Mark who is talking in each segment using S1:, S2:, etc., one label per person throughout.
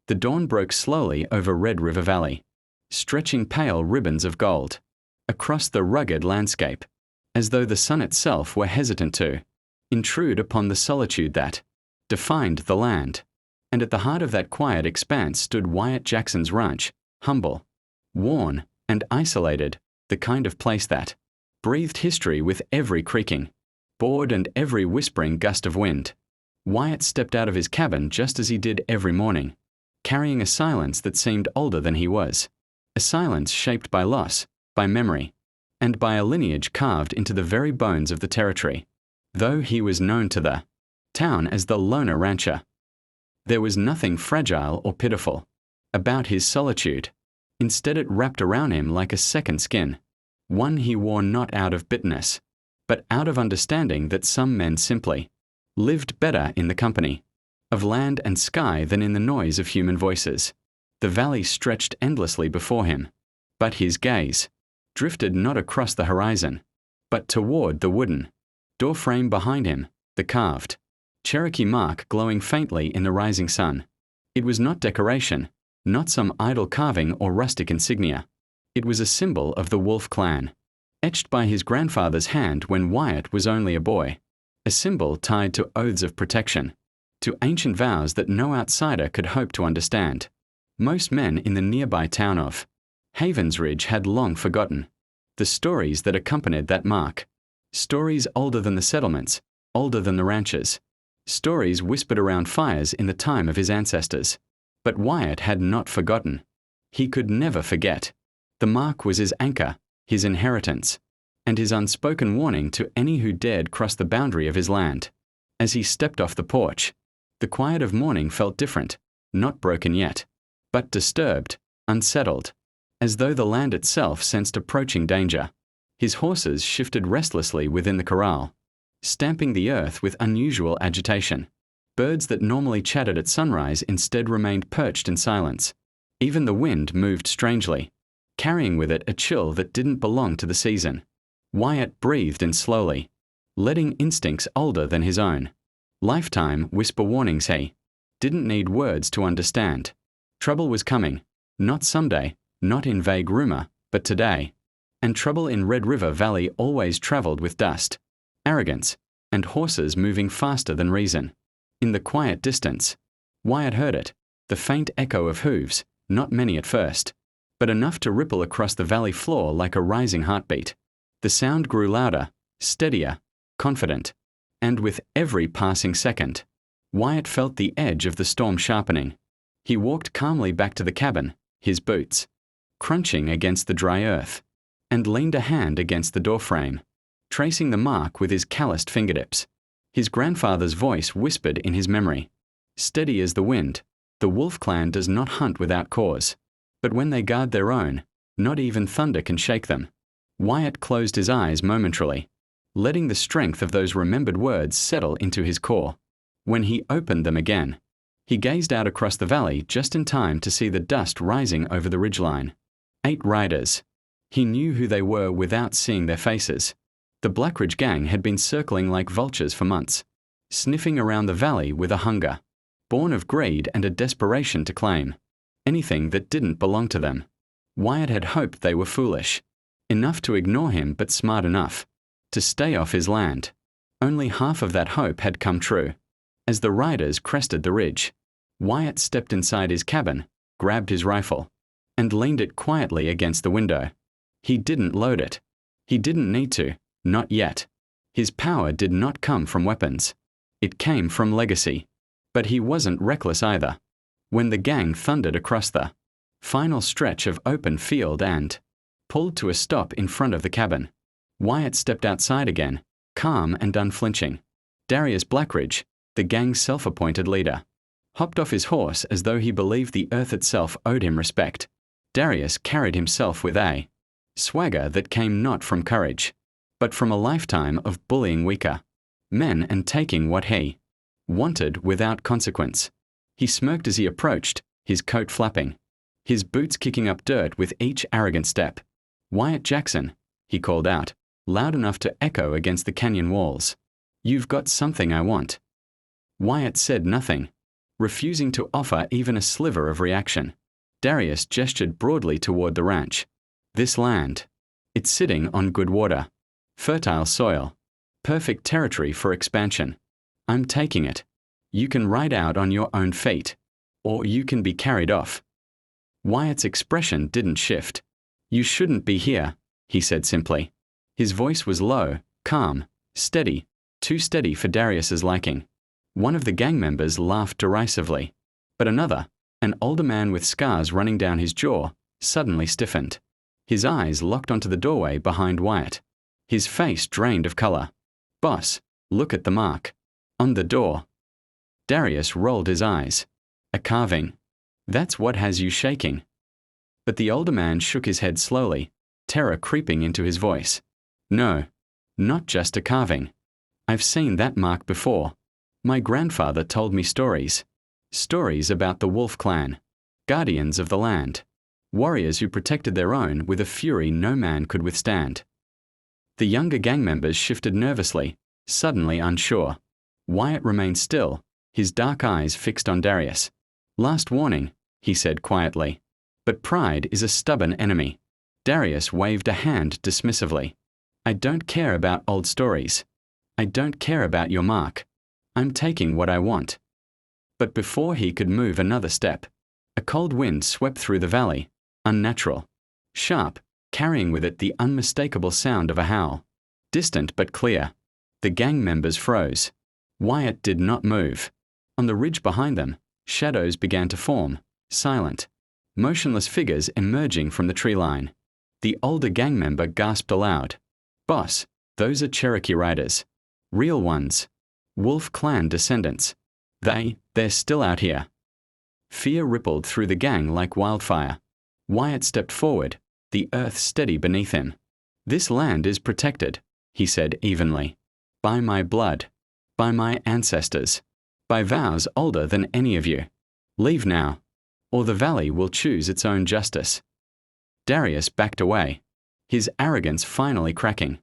S1: The dawn broke slowly over Red River Valley, stretching pale ribbons of gold across the rugged landscape, as though the sun itself were hesitant to intrude upon the solitude that defined the land. And at the heart of that quiet expanse stood Wyatt Jackson's ranch, humble, worn, and isolated, the kind of place that breathed history with every creaking board and every whispering gust of wind. Wyatt stepped out of his cabin just as he did every morning, carrying a silence that seemed older than he was, a silence shaped by loss, by memory, and by a lineage carved into the very bones of the territory. Though he was known to the town as the loner rancher, there was nothing fragile or pitiful about his solitude. Instead, it wrapped around him like a second skin, one he wore not out of bitterness, but out of understanding that some men simply lived better in the company of land and sky than in the noise of human voices. The valley stretched endlessly before him, but his gaze drifted not across the horizon, but toward the wooden doorframe behind him, the carved Cherokee mark glowing faintly in the rising sun. It was not decoration, not some idle carving or rustic insignia. It was a symbol of the Wolf clan, etched by his grandfather's hand when Wyatt was only a boy, a symbol tied to oaths of protection, to ancient vows that no outsider could hope to understand. Most men in the nearby town of Havens Ridge had long forgotten the stories that accompanied that mark, stories older than the settlements, older than the ranches, stories whispered around fires in the time of his ancestors. But Wyatt had not forgotten. He could never forget. The mark was his anchor, his inheritance, and his unspoken warning to any who dared cross the boundary of his land. As he stepped off the porch, the quiet of morning felt different, not broken yet, but disturbed, unsettled, as though the land itself sensed approaching danger. His horses shifted restlessly within the corral, stamping the earth with unusual agitation. Birds that normally chattered at sunrise instead remained perched in silence. Even the wind moved strangely, carrying with it a chill that didn't belong to the season. Wyatt breathed in slowly, letting instincts older than his own lifetime whisper warnings he didn't need words to understand. Trouble was coming, not someday, not in vague rumor, but today. And trouble in Red River Valley always traveled with dust, arrogance, and horses moving faster than reason. In the quiet distance, Wyatt heard it, the faint echo of hooves, not many at first, but enough to ripple across the valley floor like a rising heartbeat. The sound grew louder, steadier, confident, and with every passing second, Wyatt felt the edge of the storm sharpening. He walked calmly back to the cabin, his boots crunching against the dry earth, and leaned a hand against the doorframe, tracing the mark with his calloused fingertips. His grandfather's voice whispered in his memory, "Steady as the wind, the Wolf clan does not hunt without cause, but when they guard their own, not even thunder can shake them." Wyatt closed his eyes momentarily, letting the strength of those remembered words settle into his core. When he opened them again, he gazed out across the valley just in time to see the dust rising over the ridgeline. 8 riders. He knew who they were without seeing their faces. The Blackridge gang had been circling like vultures for months, sniffing around the valley with a hunger, born of greed and a desperation to claim anything that didn't belong to them. Wyatt had hoped they were foolish enough to ignore him, but smart enough to stay off his land. Only half of that hope had come true. As the riders crested the ridge, Wyatt stepped inside his cabin, grabbed his rifle, and leaned it quietly against the window. He didn't load it. He didn't need to, not yet. His power did not come from weapons. It came from legacy. But he wasn't reckless either. When the gang thundered across the final stretch of open field and pulled to a stop in front of the cabin, Wyatt stepped outside again, calm and unflinching. Darius Blackridge, the gang's self-appointed leader, hopped off his horse as though he believed the earth itself owed him respect. Darius carried himself with a swagger that came not from courage, but from a lifetime of bullying weaker men and taking what he wanted without consequence. He smirked as he approached, his coat flapping, his boots kicking up dirt with each arrogant step. "Wyatt Jackson," he called out, loud enough to echo against the canyon walls. "You've got something I want." Wyatt said nothing, refusing to offer even a sliver of reaction. Darius gestured broadly toward the ranch. This land. It's sitting on good water. Fertile soil. Perfect territory for expansion. I'm taking it. You can ride out on your own fate. Or you can be carried off. Wyatt's expression didn't shift. You shouldn't be here, he said simply. His voice was low, calm, steady, too steady for Darius's liking. One of the gang members laughed derisively, but another, an older man with scars running down his jaw, suddenly stiffened. His eyes locked onto the doorway behind Wyatt. His face drained of color. Boss, look at the mark. On the door. Darius rolled his eyes. A carving. That's what has you shaking. But the older man shook his head slowly, terror creeping into his voice. No, not just a carving. I've seen that mark before. My grandfather told me stories. Stories about the Wolf Clan, guardians of the land, warriors who protected their own with a fury no man could withstand. The younger gang members shifted nervously, suddenly unsure. Wyatt remained still, his dark eyes fixed on Darius. Last warning, he said quietly. But pride is a stubborn enemy. Darius waved a hand dismissively. I don't care about old stories. I don't care about your mark. I'm taking what I want. But before he could move another step, a cold wind swept through the valley, unnatural, sharp, carrying with it the unmistakable sound of a howl. Distant but clear. The gang members froze. Wyatt did not move. On the ridge behind them, shadows began to form, silent, motionless figures emerging from the tree line. The older gang member gasped aloud. Boss, those are Cherokee riders. Real ones. Wolf Clan descendants. They're still out here. Fear rippled through the gang like wildfire. Wyatt stepped forward, the earth steady beneath him. This land is protected, he said evenly. By my blood. By my ancestors. By vows older than any of you. Leave now, or the valley will choose its own justice. Darius backed away, his arrogance finally cracking.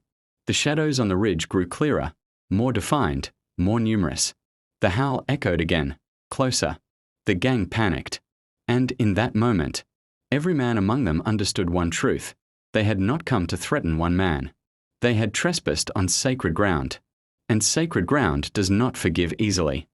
S1: The shadows on the ridge grew clearer, more defined, more numerous. The howl echoed again, closer. The gang panicked. And in that moment, every man among them understood one truth. They had not come to threaten one man. They had trespassed on sacred ground. And sacred ground does not forgive easily.